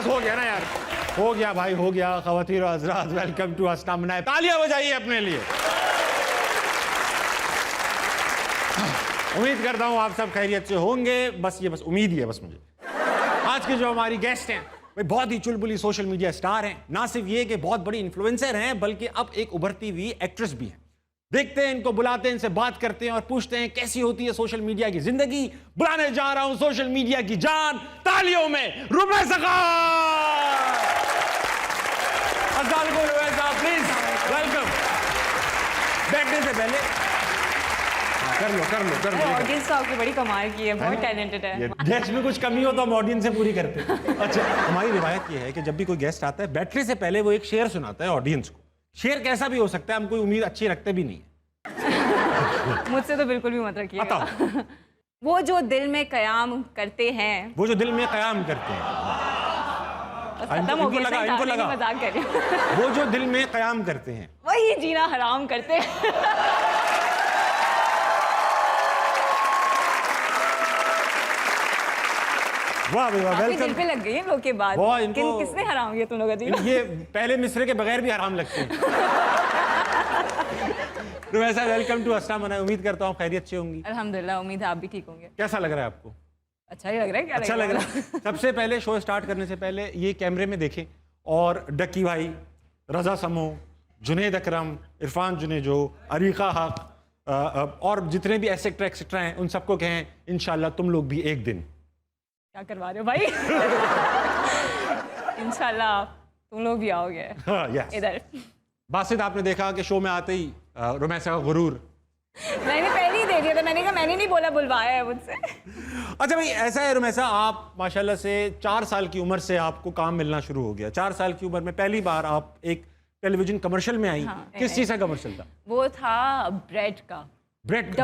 बस हो गया ना यार, हो गया भाई, हो गया। ख़वातीन और हज़रात, वेलकम टू हंसना मनाए। तालियां बजाइए अपने लिए। उम्मीद करता हूँ आप सब खैरियत से होंगे। बस उम्मीद ही है बस मुझे। आज के जो हमारी गेस्ट हैं वे बहुत ही चुलबुली सोशल मीडिया स्टार हैं। ना सिर्फ ये कि बहुत बड़ी इन्फ्लुएंसर हैं, बल्कि अब एक उभरती हुई एक्ट्रेस भी है। देखते हैं इनको, बुलाते हैं, इनसे बात करते हैं और पूछते हैं कैसी होती है सोशल मीडिया की जिंदगी। बुलाने जा रहा हूं सोशल मीडिया की जान, तालियों में रुमैसा खान। अस्सलाम वालेकुम रुमैसा, प्लीज वेलकम। बैठने से पहले कर लो। ऑडियंस तो आपकी बड़ी कमाल की है, बहुत टैलेंटेड है। गेस्ट में कुछ कमी हो तो हम ऑडियंस से पूरी करते हैं। अच्छा, हमारी रिवायत ये है कि जब भी कोई गेस्ट आता है बैठने से पहले वो एक शेर सुनाता है ऑडियंस को। शेर कैसा भी हो सकता है, हम कोई उम्मीद अच्छी रखते भी नहीं है। मुझसे तो बिल्कुल भी मत रखिए। बताओ। वो जो दिल में कयाम करते हैं, वो जो दिल में कयाम करते हैं। खत्म हो गया, इनको लगा मजाक कर रही हूं। वो जो दिल में कयाम करते हैं वही जीना हराम करते हैं। वाह भाई वाह, वेलकम। दिल पे लग गई है लोग के बाद। किसने हराम किया तुम लोग? ये पहले मिसरे के बगैर भी हराम लगते हैं। रुमैसा, वेलकम टू हंसना मनाए। उम्मीद करता हूँ खैरियत से होंगी। अल्हम्दुलिल्लाह, उम्मीद है आप भी ठीक होंगे। कैसा लग रहा है आपको? अच्छा ही लग रहा है। क्या अच्छा लग रहा है। सबसे पहले शो स्टार्ट करने से पहले ये कैमरे में देखें और डक्की भाई, रजा समो, जुनेद अकरम, इरफान जुनेजो, अरीका हक और जितने भी एक्सेट्रा हैं उन सबको कहें इंशाल्लाह तुम लोग भी एक दिन। क्या करवा रहे हो भाई? इंशाल्लाह तुम लोग भी आओगे इधर। बासित, आपने देखा कि शो में आते ही रुमैसा का गुरूर। मैंने पहले ही दे दिया था, मैंने कहा मैंने नहीं बोला, बुलवाया है मुझसे। अच्छा भाई, ऐसा है रुमैसा, आप माशाल्लाह से 4 साल की उम्र से आपको काम मिलना शुरू हो गया। 4 साल की उम्र में पहली बार आप एक टेलीविजन कमर्शियल में आई। हाँ, किस चीज़ का कमर्शियल था? वो था ब्रेड का। ब्रेड,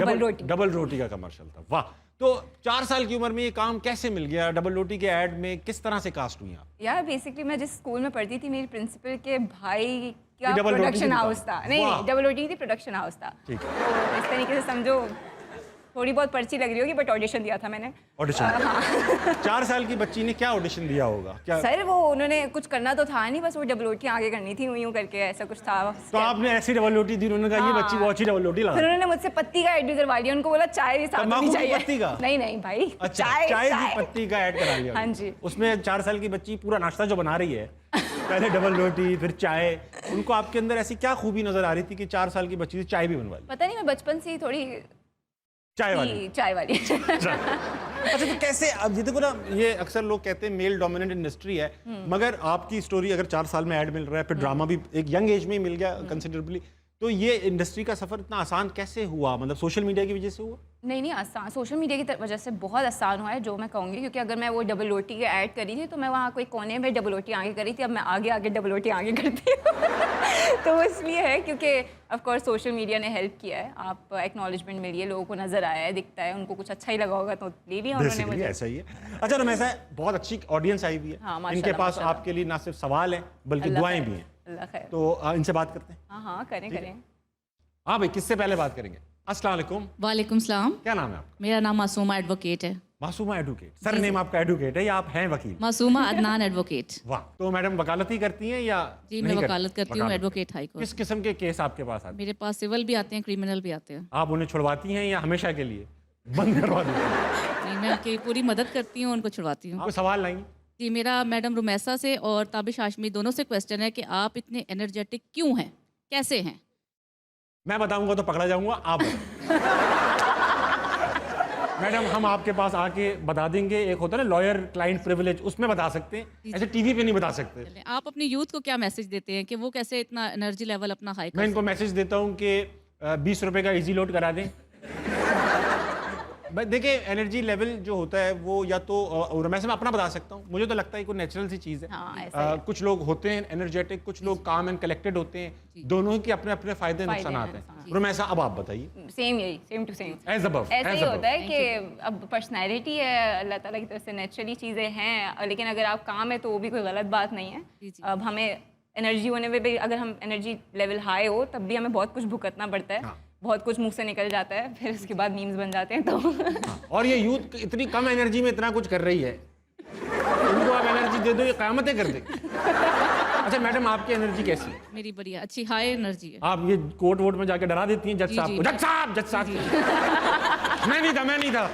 डबल रोटी का कमर्शियल था। वाह। तो 4 साल की उम्र में ये काम कैसे मिल गया? डबल रोटी के ऐड में किस तरह से कास्ट हुई आप? यार बेसिकली मैं जिस स्कूल में पढ़ती थी, मेरी प्रिंसिपल के भाई का प्रोडक्शन हाउस था। नहीं, डबल रोटी नहीं थी, प्रोडक्शन हाउस था। ठीक है। तो इस तरीके से समझो, थोड़ी बहुत पर्ची लग रही होगी, बट ऑडिशन दिया था मैंने। ऑडिशन? हाँ। 4 साल की बच्ची ने क्या ऑडिशन दिया होगा? क्या सर, वो उन्होंने कुछ करना तो था नहीं, बस वो डबल रोटी आगे करनी थी, यूं करके ऐसा कुछ था। तो आपने ऐसी डबल रोटी दी, उन्होंने कहा ये बच्ची बहुत अच्छी डबल रोटी ला। फिर उन्होंने मुझसे पत्ती का ऐड भी करवा लिया, उनको बोला चाय भी साथ में चाहिए। पत्ती का? नहीं भाई, अच्छा, चाय की पत्ती का ऐड करा लिया। हाँ जी। उसमें 4 साल की बच्ची पूरा नाश्ता जो बना रही है, पहले डबल रोटी फिर चाय, उनको आपके अंदर ऐसी क्या खूबी नजर आ रही थी कि 4 साल की बच्ची से चाय भी बनवा ली? पता नहीं, मैं बचपन से ही थोड़ी चाय वाली। अच्छा, तो कैसे? अब ये देखो ना, ये अक्सर लोग कहते हैं मेल डोमिनेंट इंडस्ट्री है, मगर आपकी स्टोरी अगर 4 साल में ऐड मिल रहा है, फिर ड्रामा भी एक यंग एज में ही मिल गया कंसिडरेबली, तो ये इंडस्ट्री का सफर इतना आसान कैसे हुआ? मतलब सोशल मीडिया की वजह से हुआ? नहीं, आसान सोशल मीडिया की वजह से बहुत आसान हुआ है, जो मैं कहूँगी। क्योंकि अगर मैं वो डबल रोटी के ऐड करी थी तो मैं वहाँ कोई कोने में डबल रोटी आगे करी थी, अब मैं आगे डबल रोटी आगे करती हूँ। तो इसलिए है क्योंकि ऑफ कोर्स सोशल मीडिया ने हेल्प किया है। आप एक्नॉलेजमेंट मिली है, लोगों को नजर आया है, दिखता है, उनको कुछ अच्छा ही लगा होगा तो ले लिया उन्होंने मुझे। ऐसा ही है। अच्छा रुमैसा, बहुत अच्छी ऑडियंस आई हुई है। हाँ, इनके पास आपके लिए ना सिर्फ सवाल है बल्कि दुआएं भी हैं। अल्लाह खैर। तो इनसे बात करते हैं। हाँ, करें। हाँ भाई, किससे पहले बात करेंगे? अस्सलाम वालेकुम। वालेकुम सलाम। क्या नाम है आपका? मेरा नाम मासूमा एडवोकेट है। मासूमा एडवोकेट? सर नेम आपका एडवोकेट है या आप हैं वकील? मासूमा अदनान एडवोकेट। वाह। तो मैडम वकालत ही करती हैं या? जी, मैं वकालत करती हूँ, एडवोकेट हाई कोर्ट। किस किस्म के केस आपके पास आते हैं? मेरे पास सिविल भी आते हैं, क्रिमिनल भी आते हैं। आप उन्हें छुड़वाती हैं या हमेशा के लिए बंद करवा देती हैं? जी, मैं उनकी पूरी मदद करती हूँ, उनको छुड़वाती हूँ। कोई सवाल नहीं? जी, मेरा मैडम रुमैसा से और ताबिश हाशमी दोनों से क्वेश्चन है कि आप इतने एनर्जेटिक क्यों हैं, कैसे हैं? मैं बताऊंगा तो पकड़ा जाऊंगा, आप मैडम, हम आपके पास आके बता देंगे। एक होता है ना लॉयर क्लाइंट प्रिविलेज, उसमें बता सकते हैं, ऐसे टीवी पे नहीं बता सकते। आप अपनी यूथ को क्या मैसेज देते हैं कि वो कैसे इतना एनर्जी लेवल अपना हाई कर? मैं इनको मैसेज देता हूँ कि 20 रुपए का इजी लोड करा दें। देखिए, एनर्जी लेवल जो होता है वो या तो मैं अपना बता सकता हूँ, मुझे तो लगता है कोई नेचुरल सी चीज़ है। हाँ, कुछ लोग होते हैं एनर्जेटिक, कुछ लोग काम एंड कलेक्टेड होते हैं। दोनों के अपने अपने फायदे नुकसान हैं। रुमैसा, अब आप बताइए। सेम टू सेम ऐसे ही होता है कि अब पर्सनैलिटी है, अल्लाह ताला की तरफ से नेचुरली चीज़ें हैं, लेकिन अगर आप काम है तो वो भी कोई गलत बात नहीं है। अब हमें एनर्जी होने में भी, अगर हम एनर्जी लेवल हाई हो तब भी हमें बहुत कुछ भुगतना पड़ता है। बहुत कुछ मुंह से निकल जाता है, फिर उसके बाद मीम्स बन जाते हैं। तो और ये यूथ इतनी कम एनर्जी में इतना कुछ कर रही है, उनको अब एनर्जी एनर्जी दे दो, ये क़यामतें कर दे। अच्छा मैडम, आपकी एनर्जी कैसी है? मेरी बढ़िया अच्छी हाई एनर्जी है। आप ये कोर्ट वोट में जाके डरा देती हैं जज साहब को? जज साहब, जज साहब। मैं नहीं था।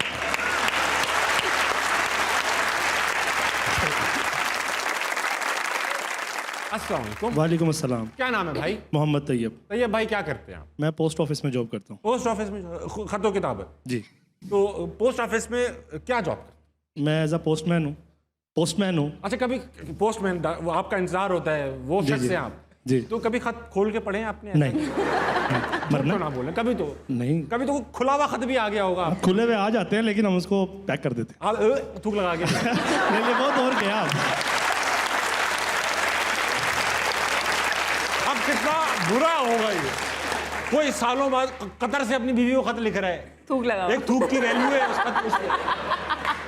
अस्सलाम वालेकुम। वालेकुम अस्सलाम। क्या नाम है भाई? मोहम्मद तैयब। तैयब भाई क्या करते हैं आप? मैं पोस्ट ऑफिस में जॉब करता हूँ। पोस्ट ऑफिस में खतो किताब है? जी। तो पोस्ट ऑफिस में क्या जॉब करते हैं? मैं एज अ पोस्टमैन हूँ। अच्छा, कभी पोस्टमैन वो आपका इंतजार होता है, वो जी, शख्स जी। है आप? जी। तो कभी खत खोल के पढ़े हैं आपने? नहीं। तो ना बोले कभी तो। नहीं, कभी तो खुला हुआ खत भी आ गया होगा। खुले हुए आ जाते हैं लेकिन हम उसको पैक कर देते आप थूक लगा के हैं। नहीं, ये बहुत और गया। अब कितना बुरा होगा ये। कोई सालों बाद कतर से अपनी बीवी को खत लिख रहा है, थूक लगा एक थूक की वैल्यू है उस खत उसमें।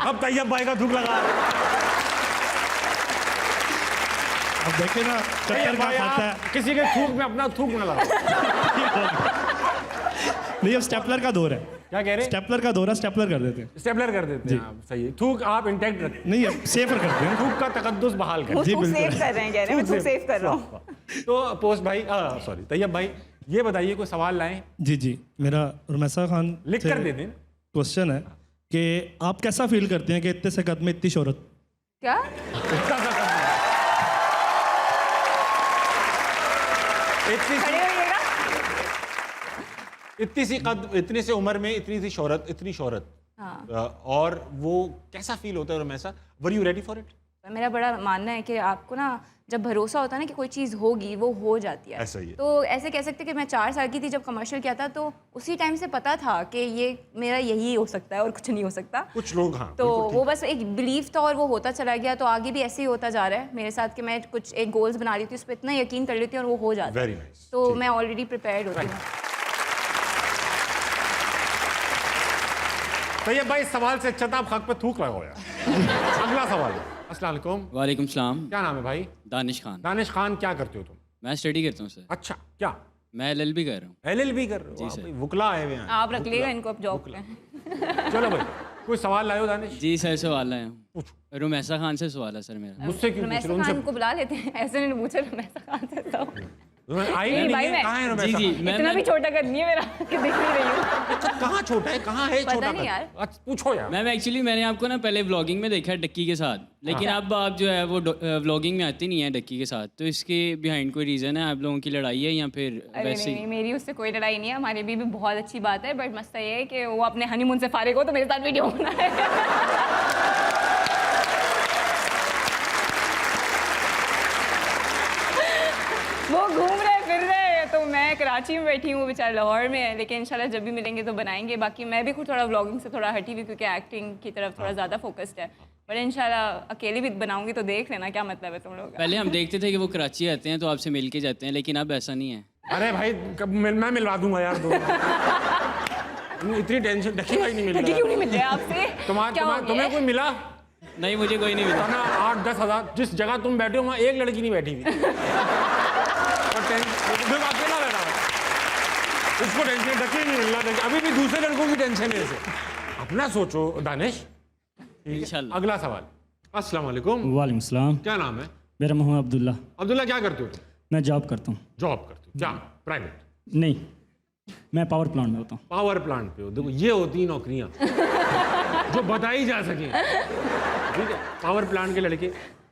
अब तैयब भाई का थूक लगा रहे हैं। अब देखे ना, कतर तैयब का भाई, खाता आप है। किसी के थूक में अपना थूक न लगाओ। नहीं, अब स्टेपलर का दौर है। क्या कह रहे हैं? स्टेपलर का दौर है, स्टेपलर कर देते हैं। स्टेपलर कर देते हैं आप, सही है। थूक आप इंटैक्ट रखते नहीं, अब सेफर करते हैं। हैं, थूक का तकद्दुस बहाल करते वो जी, थूक बिल्कुल। सेव कर रहे हैं, कह रहे हैं मैं थूक सेव कर रहा हूँ। हैं। तो पोस्ट भाई, सॉरी तैयब भाई, ये बताइए कोई सवाल लाएं, जी। मेरा रुमैसा खान लिख कर दे दें। क्वेश्चन है कि आप कैसा फील करते हैं कि इतने से कद में इतनी शोहरत? क्या? इतना सा करना है। इतनी खड़े सी- होइएगा। इतनी सी कद, इतनी सी उम्र में इतनी सी शोहरत, इतनी शोहरत। हाँ। और वो कैसा फील होता है Ramesha? Were you ready for it? मेरा बड़ा मानना है कि आपको ना जब भरोसा होता है ना कि कोई चीज़ होगी, वो हो जाती है। ऐसा ही है। तो ऐसे कह सकते हैं कि मैं 4 साल की थी जब कमर्शियल किया था, तो उसी टाइम से पता था कि ये मेरा यही हो सकता है और कुछ नहीं हो सकता। कुछ लोग, हाँ, तो बिल्कुल वो बस एक बिलीफ था और वो होता चला गया। तो आगे भी ऐसे ही होता जा रहा है मेरे साथ कि मैं कुछ एक गोल्स बना रही थी, उस पर इतना यकीन कर लेती हूँ और वो हो जाता है। Very nice. तो मैं ऑलरेडी प्रिपेयर्ड होती हूँ। तैयब भाई, सवाल से अच्छा था आप हक पे थूक लगाओ यार। अगला सवाल। अस्सलाम वालेकुम। वालेकुम सलाम। क्या नाम है भाई? दानिश खान। दानिश खान, क्या करते हो तुम? मैं स्टडी करता हूँ सर। अच्छा, क्या मैं LLB कर रहा हूँ। LLB कर रहे हो? जी, आप सर। भाई वुकला आए हुए हैं। आप रख लेगा इनको अब जॉब पे। चलो भाई, कोई सवाल लाओ दानिश। जी सर, सवाल आया हूँ। पूछो। रुमैसा खान से सवाल है सर मेरा। मुझसे क्यों पूछ रमेशा रहे हो? खान को बुला लेते हैं, ऐसे नहीं पूछे रमेशा खान से तो। आई नहीं नहीं भाई, है, मैं- कहाँ है जी रमेशा? जी, इतना भी छोटा कर नहीं है मेरा कि दिख नहीं रही हूँ। अच्छा, कहाँ छोटा है, कहाँ है पता छोटा नहीं कर? यार। अच्छा, पूछो यार। मैम एक्चुअली मैंने आपको ना पहले व्लॉगिंग में देखा है डक्की के साथ, लेकिन अब आप जो है वो व्लॉगिंग में आती नहीं है डक्की के साथ। तो इसके बिहाइंड कोई रीज़न है? आप लोगों की लड़ाई है या फिर अरे वैसे नहीं, ही? मेरी उससे कोई लड़ाई नहीं है। हमारे भी बहुत अच्छी बात है, बट मसला ये है कि वो अपने हनीमून से फारिग हो तो मेरे साथ वीडियो होना है। वो घूम रहे फिर रहे, तो मैं कराची में बैठी हूँ, वो बेचारा लाहौर में है। लेकिन इंशाल्लाह जब भी मिलेंगे तो बनाएंगे। बाकी मैं भी खुद थोड़ा व्लॉगिंग से थोड़ा हटी हुई, क्योंकि एक्टिंग की तरफ थोड़ा ज़्यादा फोकस्ड है। बट इंशाल्लाह अकेली भी बनाऊंगी तो देख लेना क्या मतलब है तुम लोग का। पहले हम देखते थे कि वो कराची आते हैं तो आपसे मिल के जाते हैं, लेकिन अब ऐसा नहीं है। अरे भाई, मैं मिलवा दूंगा यार दो। इतनी टेंशन, डक्की भाई नहीं मिल लड़की रहा। क्यों नहीं मिल रहे आपसे? क्या हो गया? तुम्हें कोई मिला? नहीं, मुझे कोई नहीं मिला। ना 8-10 हज़ार, जिस जगह तुम बैठे हो वहाँ एक लड़की नहीं बैठी हुई। और फिर अकेला बैठा हुआ। उसको टेंशन, डक्की नहीं मिल रहा, अभी भी दूसरे लड़कों की टेंशन है इसे। अपना सोचो दानिश। इंशाल्लाह। अगला सवाल। अस्सलाम वालेकुम। वालेकुम सलाम। क्या नाम है? मेरा मोहम्मद अब्दुल्ला। अब्दुल्ला, क्या करते हो तुम? मैं जॉब करता हूँ। जॉब करते हो? क्या प्राइवेट? नहीं, मैं पावर प्लांट में होता हूँ। पावर प्लांट पे हो? देखो, ये होती हैं नौकरियां जो बताई जा सकें। ठीक है, पावर प्लांट के लड़के।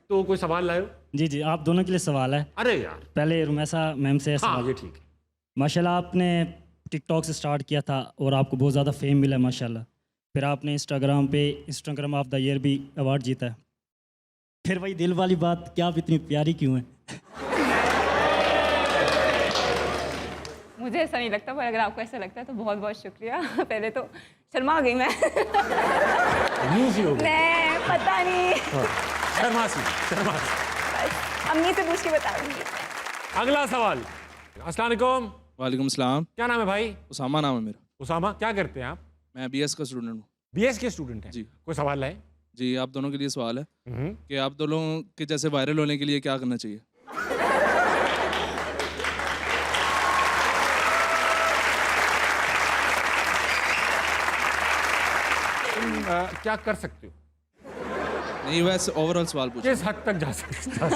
तो कोई सवाल लाओ। जी जी, आप दोनों के लिए सवाल है। अरे यार, पहले रुमैसा मैम से हाँ सवाल। ये ठीक है। माशाल्लाह आपने टिकटॉक से स्टार्ट किया था और आपको बहुत ज़्यादा फेम मिला माशाल्लाह। फिर आपने इंस्टाग्राम ऑफ द ईयर भी अवार्ड जीता है। फिर वही दिल वाली बात, क्या आप इतनी प्यारी क्यों हैं? मुझे ऐसा नहीं लगता, पर अगर आपको ऐसा लगता है तो बहुत बहुत शुक्रिया। पहले तो शर्मा गई मैं। न्यू सी हो गई। मैं पता नहीं, शर्मासी। अम्मी से पूछ के बताऊंगी। अगला सवाल। अस्सलाम वालेकुम। वालेकुम सलाम। क्या नाम है भाई? उसामा नाम है मेरा। उसामा, क्या करते हैं आप? मैं BS का स्टूडेंट हूँ। BS के स्टूडेंट हैं? जी। कोई सवाल लाए? जी, आप दोनों के लिए सवाल है कि आप दोनों के जैसे वायरल होने के लिए क्या करना चाहिए? तुम क्या कर सकते हो? नहीं वैसे ओवरऑल सवाल पूछो। किस हद तक जा सकता है?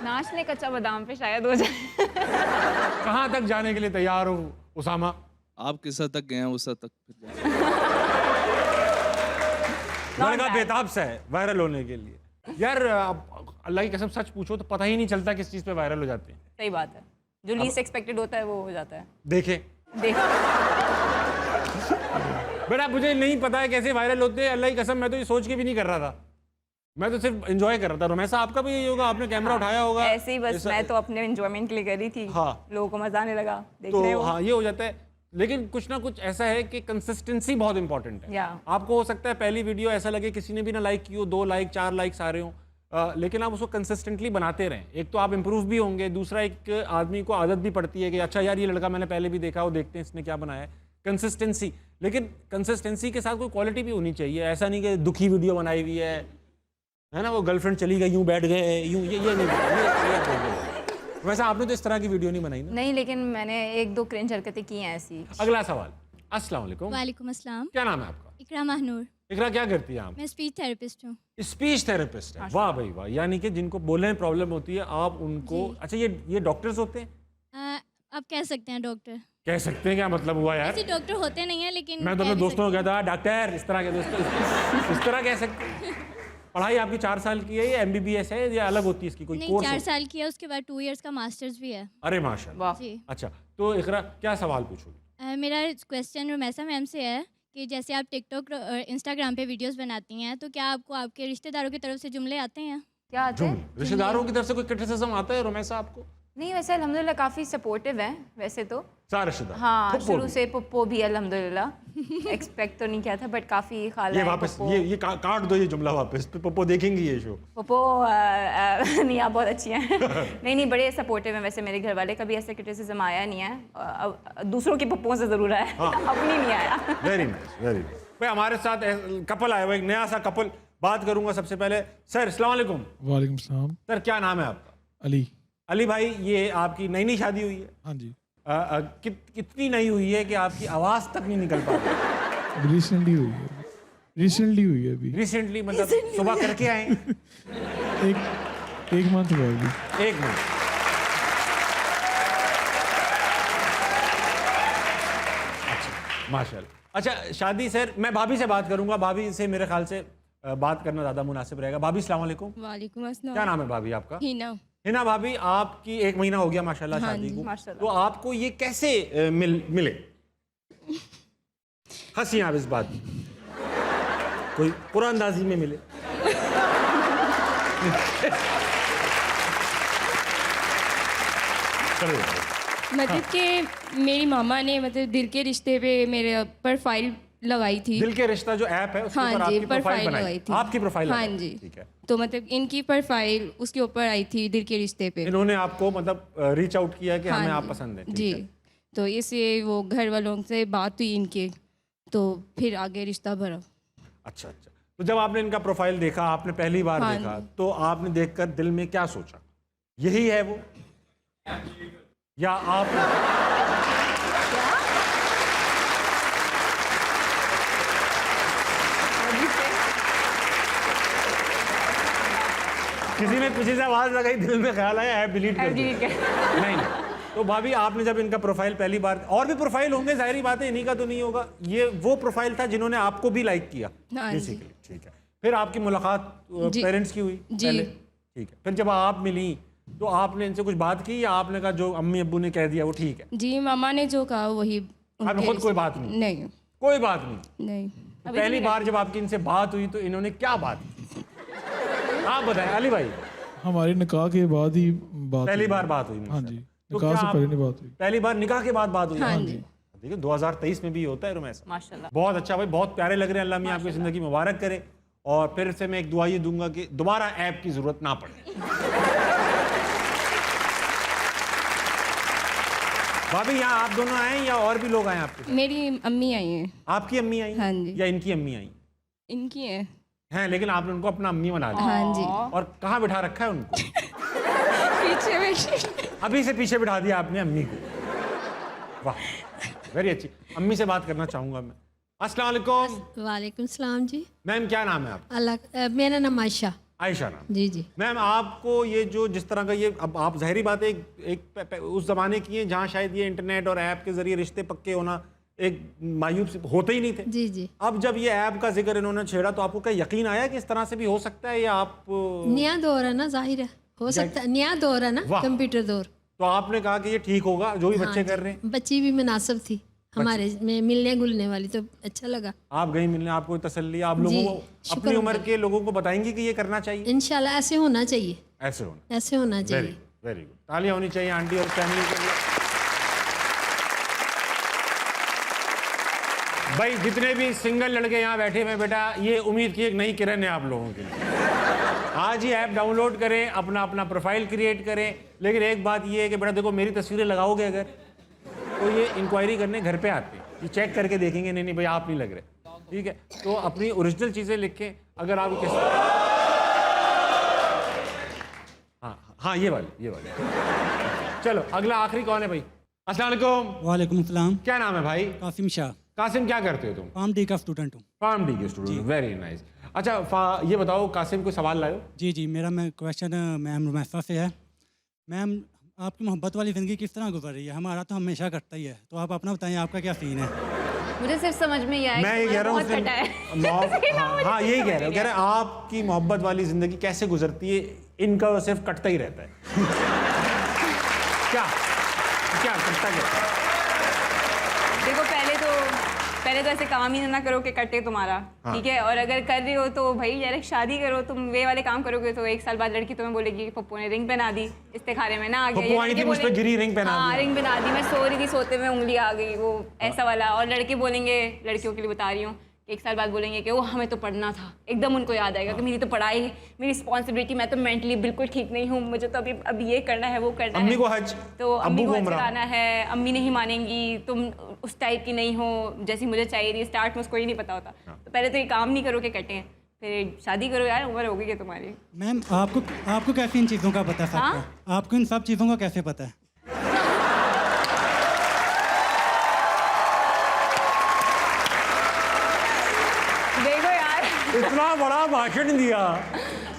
नाचने कच्चा बादाम पे शायद हो जाए। कहाँ तक जाने के लिए तैयार हो उसामा? आप किस हद तक गए हैं उस हद तक फिर जाएं। लड़का बेताब सा है वायरल होने के लिए। यार अल्लाह की कसम सच पूछो तो पता ही नहीं चलता किस चीज़ पे वायरल हो जाते हैं। सही बात है, जो लीस्ट एक्सपेक्टेड होता है वो हो जाता है। देखे देखो बेटा, मुझे नहीं पता है कैसे वायरल होते हैं, अल्लाह की कसम मैं तो ये सोच के भी नहीं कर रहा था, मैं तो सिर्फ एंजॉय कर रहा था। रोमैसा आपका भी यही होगा, आपने कैमरा उठाया होगा ऐसे ही बस, मैं तो अपने एंजॉयमेंट के लिए कर रही थी। हाँ। लोगों को मजा आने लगा तो देखने वो। हाँ ये हो जाता है। लेकिन कुछ ना कुछ ऐसा है कि कंसिस्टेंसी बहुत इंपॉर्टेंट है। या। आपको हो सकता है पहली वीडियो ऐसा लगे किसी ने भी ना लाइक की हो, 2 लाइक 4 लाइक्स आ रहे हो, लेकिन आप उसको कंसिस्टेंटली बनाते रहें। एक तो आप इंप्रूव भी होंगे, दूसरा एक आदमी को आदत भी पड़ती है कि अच्छा यार ये लड़का मैंने पहले भी देखा, वो देखते हैं इसने क्या बनाया है। कंसिस्टेंसी, लेकिन कंसिस्टेंसी के साथ कोई क्वालिटी भी होनी चाहिए। ऐसा नहीं कि दुखी वीडियो बनाई हुई है ना, वो गर्लफ्रेंड चली गई यूँ बैठ गए यूँ, ये नहीं। वैसे आपने तो इस तरह की वीडियो नहीं बनाई ना? नहीं, लेकिन मैंने 1-2 क्रिंज हरकतें की हैं ऐसी। अगला सवाल। अस्सलाम वालेकुम। वालेकुम अस्सलाम। क्या नाम है आपका? इकरा महनूर। इकरा क्या करती है आप? मैं स्पीच थेरेपिस्ट हूँ। स्पीच थेरेपिस्ट है, वाह भाई वाह। यानी कि जिनको बोलने में प्रॉब्लम होती है आप उनको, अच्छा ये डॉक्टर्स होते हैं? आप कह सकते हैं डॉक्टर। कह सकते हैं, क्या मतलब हुआ यार? ऐसे डॉक्टर होते नहीं है लेकिन मैं तो अपने दोस्तों को कहता डॉक्टर, इस तरह के दोस्तों इस तरह कह सकते हैं। पढ़ाई आपकी 4 साल की है, ये MBBS है या अलग होती है इसकी कोई नहीं, कोर्स? 4 साल की है, उसके बाद 2 इयर्स का मास्टर्स भी है। अरे माशाल्लाह। जी। अच्छा तो इकरा क्या सवाल पूछोगी? मेरा क्वेश्चन रुमैसा मैम से है कि जैसे आप टिकटॉक और इंस्टाग्राम पे वीडियोस बनाती हैं, तो क्या आपको आपके रिश्तेदारों की तरफ से जुमले आते हैं? क्या आते हैं? रिश्तेदारों की तरफ से कोई क्रिटिसिज्म आता है रोमैसा आपको? नहीं, वैसे अल्हम्दुलिल्लाह काफ़ी सपोर्टिव है वैसे तो। सारे रिश्तेदार? हाँ, फुप्पो शुरू भी? से पप्पो भी अल्हम्दुलिल्लाह। एक्सपेक्ट तो नहीं किया था, बट काफ़ी खाला ये है वापस पप्पो। ये काट दो ये जुमला वापस, पप्पो देखेंगी ये शो। पप्पो नहीं, आप बहुत अच्छी हैं। नहीं, बड़े सपोर्टिव हैं वैसे मेरे घर वाले। कभी ऐसा क्रिटिसिज्म आया नहीं है। दूसरों के पप्पों से ज़रूर आया, अपनी नहीं आया। Very nice, very nice. भाई हमारे साथ कपल आया हुआ, एक नया सा कपल। बात करूंगा सबसे पहले। सर अस्सलाम वालेकुम। वालेकुम सलाम। सर क्या नाम है आपका? अली। अली भाई, ये आपकी नई शादी हुई है? हाँ जी। कितनी नई हुई है कि आपकी आवाज़ तक नहीं निकल पाती? रिसेंटली हुई है, रिसेंटली हुई है अभी। रिसेंटली मतलब सुबह करके आए? एक मंथ हुआ अभी। 1 मिनट। अच्छा माशाल्लाह। अच्छा शादी सर, मैं भाभी से बात करूंगा, भाभी से मेरे ख्याल से बात करना ज़्यादा मुनासिब रहेगा। भाभी अस्सलाम वालेकुम। वालेकुम अस्सलाम। क्या नाम है भाभी आपका? हिना। हिना भाभी, आपकी 1 महीना हो गया माशाल्लाह शादी को, माशाल्लाह। तो आपको ये कैसे मिले? हंसी आप इस बात की। कोई कुरानंदाजी में मिले? चलो मतलब कि मेरी मामा ने मतलब दिल के रिश्ते पे मेरे प्रोफाइल लगाई थी। दिल के रिश्ता जो ऐप है उसके हाँ ऊपर जी, आपकी प्रोफाइल बनाई लगाई थी। आपकी प्रोफाइल हाँ लगाई। जी। ठीक है। तो मतलब इनकी प्रोफाइल उसके ऊपर आई थी दिल के रिश्ते पे। इन्होंने आपको मतलब रीच आउट किया कि हाँ हमें आप जी, पसंद है? ठीक जी। है। तो इससे वो घर वालों से बात हुई इनके, तो फिर आगे रिश्ता भरा। अच्छा अच्छा। तो जब आपने इनका प्रोफाइल देखा, आपने पहली बार हाँ देखा, तो आपने देखकर दिल में क्या सोचा? यही है वो, या आप किसी ने पीछे से आवाज लगाई, दिल में ख्याल आया ऐप डिलीट कर डिलीट दिया? कर। नहीं तो भाभी आपने जब इनका प्रोफाइल पहली बार, और भी प्रोफाइल होंगे जाहिर बात है, इन्हीं का तो नहीं होगा, ये वो प्रोफाइल था जिन्होंने आपको भी लाइक किया हाँ जी। बेसिकली? ठीक है। फिर आपकी मुलाकात जी। पेरेंट्स की हुई जी। पहले? ठीक है। फिर जब आप मिली तो आपने इनसे कुछ बात की या आपने कहा जो अम्मी अब्बू ने कह दिया वो ठीक है? जी, मामा ने जो कहा वही। आपने उनके खुद कोई बात नहीं? नहीं कोई बात नहीं। नहीं। तो पहली बार जब आपकी इनसे बात हुई तो इन्होंने क्या बात की? आप बताएं अली भाई। हमारे निकाह के बाद ही बात पहली हुई। बार बात हुई? हाँ जी, तो निकाह क्या से आप- पहले नहीं बात हुई। पहली बार निकाह के बाद बात हुई? हाँ जी। देखिए 2023 में भी होता है रोमैसा। माशाल्लाह। बहुत अच्छा भाई, बहुत प्यारे लग रहे हैं। अल्लाह मियां आपकी ज़िंदगी मुबारक करे। और फिर से मैं एक दुआ ये दूंगा कि दोबारा ऐप की ज़रूरत ना पड़े। भाभी यहाँ आप दोनों आए या और भी लोग आए आपके? मेरी अम्मी आई हैं। आपकी अम्मी आई हाँ जी। या इनकी अम्मी आई इनकी है। हैं? लेकिन आपने उनको अपना अम्मी बना लिया। हाँ जी। और कहाँ बिठा रखा है उनको? पीछे में। अभी से पीछे बिठा दिया आपने अम्मी को। वाह, वेरी अच्छी। अम्मी से बात करना चाहूंगा मैं। अस्सलाम वालेकुम। वालेकुम सलाम जी। मैम क्या नाम है आपका? अल्लाह मेरा नाम आयशा। आयशा नाम। जी जी। मैम आपको ये जो जिस तरह का ये अब आप ज़ाहिरी बात है उस ज़माने की है जहाँ शायद ये इंटरनेट और ऐप के ज़रिए रिश्ते पक्के होना एक मायूब से होते ही नहीं थे। जी जी। अब जब ये ऐप का जिक्र इन्होंने छेड़ा तो आपको क्या यकीन आया कि इस तरह से भी हो सकता है या आप नया दौर है ना, जाहिर है हो सकता है, नया दौर है ना, कंप्यूटर दौर। तो आपने कहा कि ये ठीक होगा जो भी बच्चे कर रहे हैं? बच्ची भी मुनासिब थी हमारे में मिलने गुलने वाली, तो अच्छा लगा। आप गई मिलने, आपको तसल्ली, आप लोगों को अपनी उम्र के लोगों को बताएंगी कि ये करना चाहिए? इंशाल्लाह ऐसे होना चाहिए, ऐसे होना चाहिए। वेरी गुड, तालियां होनी चाहिए आंटी और फैमिली के लिए। भाई जितने भी सिंगल लड़के यहाँ बैठे हुए बेटा, ये उम्मीद की एक नई किरण है आप लोगों के लिए। आज ही ऐप डाउनलोड करें, अपना अपना प्रोफाइल क्रिएट करें, लेकिन एक बात ये है कि बेटा देखो मेरी तस्वीरें लगाओगे अगर तो ये इंक्वायरी करने घर पे आते हैं, ये चेक करके देखेंगे नहीं भाई आप नहीं लग रहे, ठीक है? तो अपनी ओरिजिनल चीज़ें लिखें। अगर आप किस हाँ ये वाली चलो अगला आखिरी कौन है भाई? अस्सलाम वालेकुम। वालेकुम सलाम। क्या नाम है भाई? कासिम शाह। कासिम क्या करते हो तुम? फार्म डी का स्टूडेंट हूँ। फार्म डी के स्टूडेंट, वेरी नाइस। अच्छा ये बताओ कासिम कोई सवाल लाओ? जी जी, मेरा क्वेश्चन मैम रुमैसा से है। मैम आपकी मोहब्बत वाली ज़िंदगी किस तरह गुजर रही है? हमारा तो हमेशा कटता ही है, तो आप अपना बताएं आपका क्या सीन है? मुझे सिर्फ समझ में ये आया मैं ये कह रहा हूँ हाँ यही कह रहा हूँ आपकी मोहब्बत वाली ज़िंदगी कैसे गुजरती है? इनका सिर्फ कटता ही रहता है। क्या कटता क्या? देखो पहले तो ऐसे काम ही ना करो कि कटे तुम्हारा, हाँ। ठीक है? और अगर कर रहे हो तो भाई डायरेक्ट शादी करो। तुम वे वाले काम करोगे तो 1 साल बाद लड़की तुम्हें बोलेगी कि पप्पू ने रिंग पहना दी, इस्तेखारे में ना आ पप्पू आई थी मुझ पे गिरी, रिंग पहना दी। हाँ रिंग पहना दी, मैं सो रही थी, सोते में उंगली आ गई, वो ऐसा वाला। और लड़के बोलेंगे, लड़कियों के लिए बता रही हूँ, 1 साल बाद बोलेंगे कि वो हमें तो पढ़ना था। एकदम उनको याद आएगा कि मेरी तो पढ़ाई, मेरी रिस्पॉन्सिबिलिटी, मैं तो मेंटली बिल्कुल ठीक नहीं हूँ, मुझे तो अभी ये करना है वो करना है। अम्मी को हज, तो अम्मी को हज कराना है, अम्मी नहीं मानेंगी, तुम उस टाइप की नहीं हो जैसी मुझे चाहिए थी। स्टार्ट में उसको ही नहीं पता होता, तो पहले तो ये काम नहीं करो कि कटें, फिर शादी करो यार, उम्र होगी क्या तुम्हारी? मैम आपको कैसे इन चीज़ों का पता है? हाँ? आपको इन सब चीज़ों का कैसे पता है? देखो यार इतना बड़ा भाषण दिया,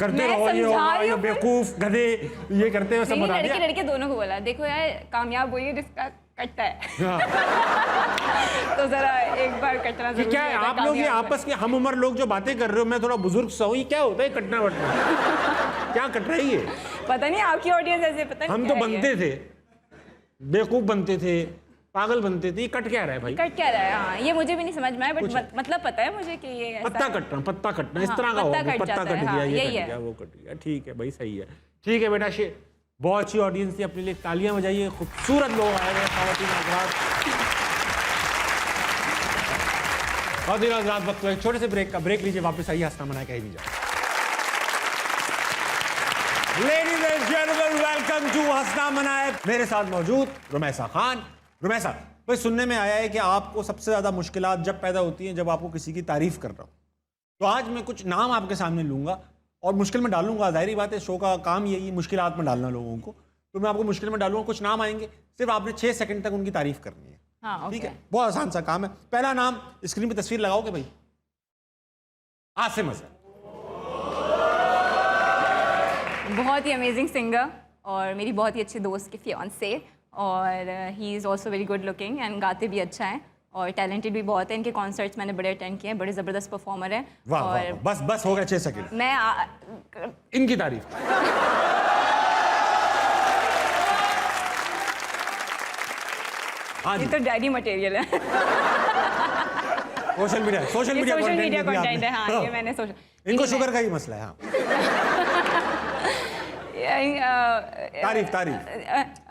करते रहो ये होगा, ये बेवकूफ गधे ये करते हैं, सब बता दिया। लड़के दोनों को बोला, देखो यार कामयाब वही है जिसका कटता है। तो जरा एक बार कटना जरूरी है। क्या है आप लोग ये आपस के हम उम्र लोग जो बातें कर रहे हो, मैं थोड़ा बुजुर्ग सा हूँ, ये क्या होता है कटना वटना? क्या कट रही है? पता नहीं आपकी ऑडियंस ऐसे, पता नहीं हम तो बनते थे, बेवकूफ बनते थे, पागल बनते थे, कट क्या रहा है भाई? कट क्या रहा है? हाँ ये मुझे भी नहीं समझ में आया, बट मतलब पता है मुझे कि ये पत्ता कटना इस तरह का होगा, पत्ता कट गया, ये कट गया, वो कट गया, ठीक है भाई, सही है, ठीक है बेटा। बहुत अच्छी ऑडियंस थी, अपने लिए तालियां बजाइए, खूबसूरत लोग आए हुए ख़वातीन हज़रात। ख़वातीन हज़रात वक्त एक छोटे से ब्रेक लीजिए, वापस आइए, हंसना मना कहीं नहीं जाए। Ladies and gentleman, welcome to हंसना मनाए। मेरे साथ मौजूद रुमैसा खान। रुमैसा भाई, सुनने में आया है कि आपको सबसे ज़्यादा मुश्किलात जब पैदा होती हैं जब आपको किसी की तारीफ़ कर रहा हूँ, तो आज मैं कुछ नाम आपके सामने लूँगा और मुश्किल में डालूंगा। जाहिर बात है, शो का काम यही मुश्किलात में डालना लोगों को, तो मैं आपको मुश्किल में डालूंगा। कुछ नाम आएंगे, सिर्फ आपने 6 सेकंड तक उनकी तारीफ करनी है। हाँ, ठीक है, बहुत आसान सा काम है। पहला नाम, स्क्रीन पे तस्वीर लगाओगे भाई? आसिम अजहर। बहुत ही अमेजिंग सिंगर और मेरी बहुत ही अच्छी दोस्त की फियांसे, और he is also very good looking and गाते भी अच्छा है और टैलेंटेड भी बहुत है। इनके कॉन्सर्ट्स मैंने बड़े अटेंड किए हैं, बड़े ज़बरदस्त परफॉर्मर हैं। वाह, और वाह, बस हो गया 6 सेकंड। मैं इनकी तारीफ ये तो डैडी मटेरियल है। सोशल मीडिया कंटेंट है। हाँ, ये मैंने सोचा। इनको शुगर का ही मसला है। हाँ, तारीफ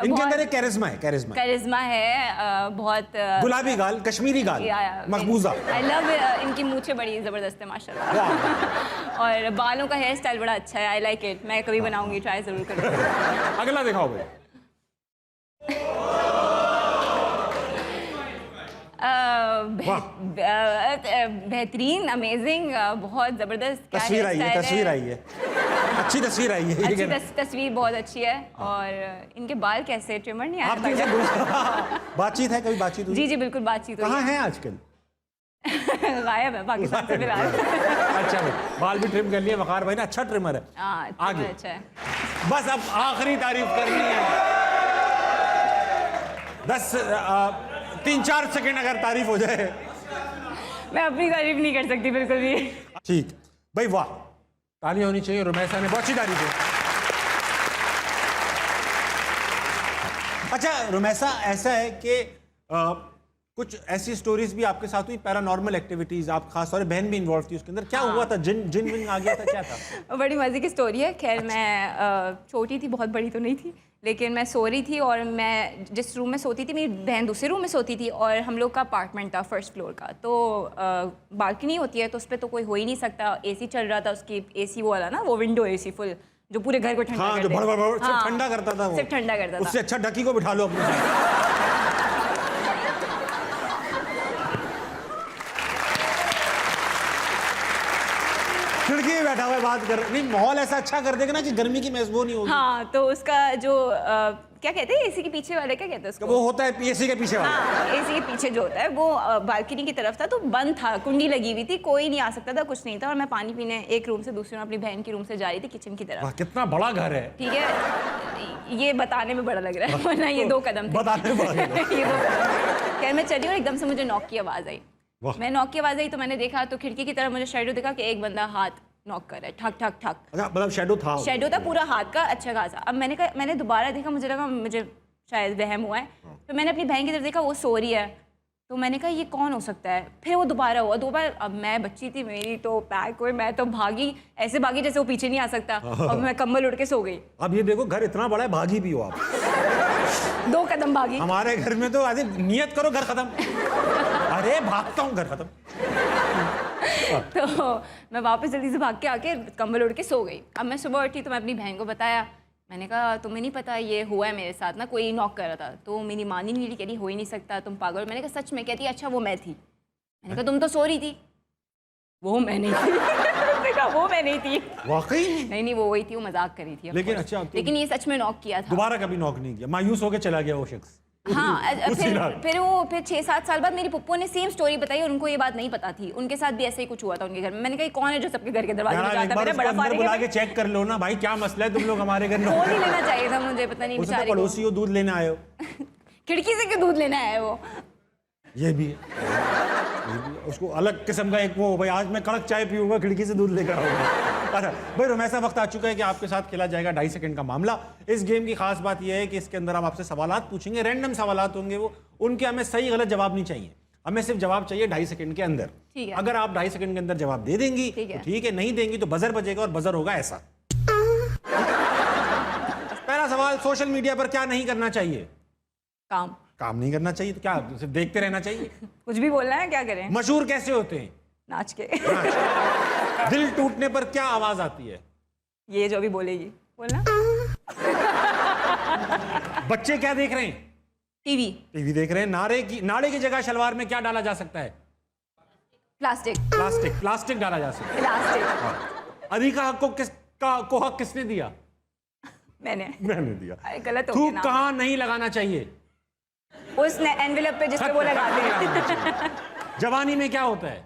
इनके अंदर एक कैरिज्मा है, बहुत गुलाबी गाल, कश्मीरी गाल, मकबूजा। आई लव इनकी मूछें बड़ी ज़बरदस्त है माशाल्लाह, और बालों का हेयर स्टाइल बड़ा अच्छा है। I like it. मैं कभी बनाऊंगी, ट्राई ज़रूर करूँगी। अगला दिखाओ भाई। बेहतरीन, अमेजिंग, बहुत ज़बरदस्त तस्वीर आई है, अच्छी तस्वीर आई है। तस्वीर बहुत अच्छी है। और इनके बाल कैसे, ट्रिमर नहीं आया? बातचीत है, कभी बातचीत हुई? जी बिल्कुल बातचीत हुई। कहाँ हैं आजकल? गायब है पाकिस्तान से फिलहाल। अच्छा भाई, बाल भी ट्रिम कर लिए वकार भाई ने, अच्छा ट्रिमर है। हाँ, आगे अच्छा है। बस अब आखिरी तारीफ करनी है। 3-4 सेकंड अगर तारीफ हो जाए। मैं अपनी तारीफ नहीं कर सकती बिल्कुल भी। ठीक भाई, वाह, तालियां होनी चाहिए। रुमैसा ने बहुत अच्छी तारीफ है। अच्छा रुमैसा, ऐसा है कि कुछ ऐसी स्टोरीज भी आपके साथ हुई, पैरानॉर्मल एक्टिविटीज, आप खास तौर पे बहन भी इन्वॉल्व थी उसके अंदर, क्या हुआ था? जिन विन आ गया था, क्या था? बड़ी मज़े की स्टोरी है। खैर मैं छोटी थी, बहुत बड़ी तो नहीं थी, लेकिन मैं सो रही थी और मैं जिस रूम में सोती थी मेरी बहन दूसरे रूम में सोती थी और हम लोग का अपार्टमेंट था फर्स्ट फ्लोर का, तो बालकनी होती है तो उस पर तो कोई हो ही नहीं सकता। एसी चल रहा था, उसकी एसी वो वाला ना, वो विंडो एसी फुल जो पूरे घर को ठंडा हाँ, जो सिर्फ ठंडा करता था वो। सिर्फ ठंडा करता था। उससे अच्छा ढकी को बिठा लो अपने साथ। खिड़की में बैठा हुआ है, बात कर, नहीं माहौल ऐसा अच्छा कर देगा ना कि गर्मी की महसूस नहीं होगी। हाँ, तो उसका जो क्या कहते हैं एसी के पीछे वाले, क्या कहते हैं उसको? वो होता है एसी के पीछे वाला। हाँ, एसी के पीछे जो होता है वो बालकनी की तरफ था, तो बंद था, कुंडी लगी हुई थी, कोई नहीं आ सकता था, कुछ नहीं था। और मैं पानी पीने एक रूम से दूसरे रूम अपनी बहन की रूम से जा रही थी किचन की तरफ। कितना बड़ा घर है। ठीक है, ये बताने में बड़ा लग रहा है, वरना ये 2 कदम थे। बताने में बड़ा लग रहा है। ये 2 कदम। खैर मैं चली और एकदम से मुझे नॉक की आवाज़ आई। मैं नॉक की आवाज़ आई तो मैंने देखा, तो खिड़की की तरफ मुझे शैडो दिखा कि एक बंदा हाथ नॉक कर रहा है, ठक ठक ठक। अच्छा, मतलब शैडो था? शैडो था पूरा हाथ का, अच्छा खासा। अब मैंने दोबारा देखा, मुझे लगा मुझे शायद वहम हुआ है, तो मैंने अपनी बहन की तरफ देखा, वो सो रही है, तो मैंने कहा ये कौन हो सकता है। फिर वो दोबारा हुआ, दोबारा। अब मैं बच्ची थी, मेरी तो पैक हुई, मैं तो भागी, ऐसे भागी जैसे वो पीछे नहीं आ सकता, और मैं कम्बल उड़ के सो गई। अब ये देखो, घर इतना बड़ा है, भागी भी हो आप। 2 कदम भागी। हमारे घर में तो अरे नियत करो घर खत्म, अरे भागता हूँ घर खत्म। तो मैं वापस जल्दी से भाग के आके कंबल उड़ के सो गई। अब मैं सुबह उठी तो मैं अपनी बहन को बताया, मैंने कहा तुम्हें नहीं पता ये हुआ है मेरे साथ ना, कोई नॉक कर रहा था। तो मेरी मानी नहीं, कह रही हो ही नहीं सकता, तुम पागल। मैंने कहा सच में? कहती अच्छा वो मैं थी। मैंने कहा तुम तो सो रही थी। वो मैं नहीं थी। मैंने कहा वो मैं नहीं थी। वाकई? नहीं वो वही थी, वो मजाक कर रही थी। लेकिन अच्छा, लेकिन ये सच में नॉक किया था। दोबारा कभी नॉक नहीं किया? मायूस होकर चला गया वो शख्स? हाँ, फिर 6-7 साल बाद मेरी पुप्पो ने सेम स्टोरी बताई और उनको ये बात नहीं पता थी। उनके साथ भी ऐसे ही कुछ हुआ था उनके घर में। मैंने कहा कौन है जो सबके घर के दरवाजे में जाता है? बड़ा फारिग बुला के चेक कर लो ना भाई, क्या मसला है, तुम लोग हमारे घर में। फोन ही लेना चाहिए था मुझे, पता नहीं बेचारी को। पड़ोसी हो, दूध लेने आए हो। खिड़की से क्यों दूध लेना है वो? ये भी है, उसको अलग किस्म का एक वो, भाई आज मैं कड़क चाय पीऊंगा, खिड़की से दूध लेकर आऊंगा। अच्छा भाई, रुमैसा वक्त आ चुका है कि आपके साथ खेला जाएगा 2.5 सेकंड का मामला। इस गेम की खास बात यह है कि इसके अंदर हम आपसे सवालात पूछेंगे, रैंडम सवालात होंगे वो, उनके हमें सही गलत जवाब नहीं चाहिए, हमें सिर्फ जवाब चाहिए 2.5 सेकंड के अंदर। अगर आप 2.5 सेकंड के अंदर जवाब दे देंगी तो ठीक है, नहीं देंगी तो बजर बजेगा और बजर होगा ऐसा। पहला सवाल, सोशल मीडिया पर क्या नहीं करना चाहिए? काम नहीं करना चाहिए, तो क्या सिर्फ देखते रहना चाहिए? कुछ भी बोलना है, क्या करें? मशहूर कैसे होते हैं? नाच के। दिल टूटने पर क्या आवाज आती है? ये जो भी बोलेगी बोलना। बच्चे क्या देख रहे हैं? टीवी देख रहे हैं। नारे की जगह शलवार में क्या डाला जा सकता है? प्लास्टिक डाला जा सकता है। प्लास्टिक। अली का हक को हक किसने दिया? मैंने दिया। गलत हो गया। थूक कहाँ नहीं लगाना चाहिए? उस एनवेलप पे जिस पे वो लगाते हैं। जवानी में क्या होता है?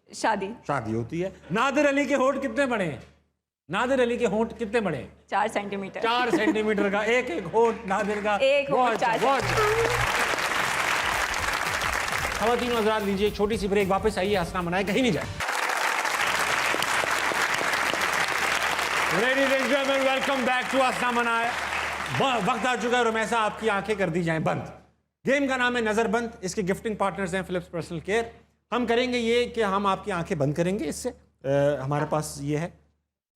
शादी होती है। नादिर अली के होंठ कितने बड़े हैं? नादिर अली के होंठ कितने बड़े हैं? 4 सेंटीमीटर। 4 सेंटीमीटर का एक होंठ नादिर का। एक होंठ 4 खवातीन हज़रात, लीजिए एक छोटी सी ब्रेक, वापस आइए, हंसना मनाए, कहीं नहीं जाए। Ladies and gentleman, welcome back to हंसना मनाए। वक्त आ चुका है रुमैसा, आपकी आंखें कर दी जाएं बंद। गेम का नाम है नजरबंद। इसके गिफ्टिंग पार्टनर्स हैं फिलिप्स पर्सनल केयर। हम करेंगे ये कि हम आपकी आंखें बंद करेंगे इससे, हमारे पास ये है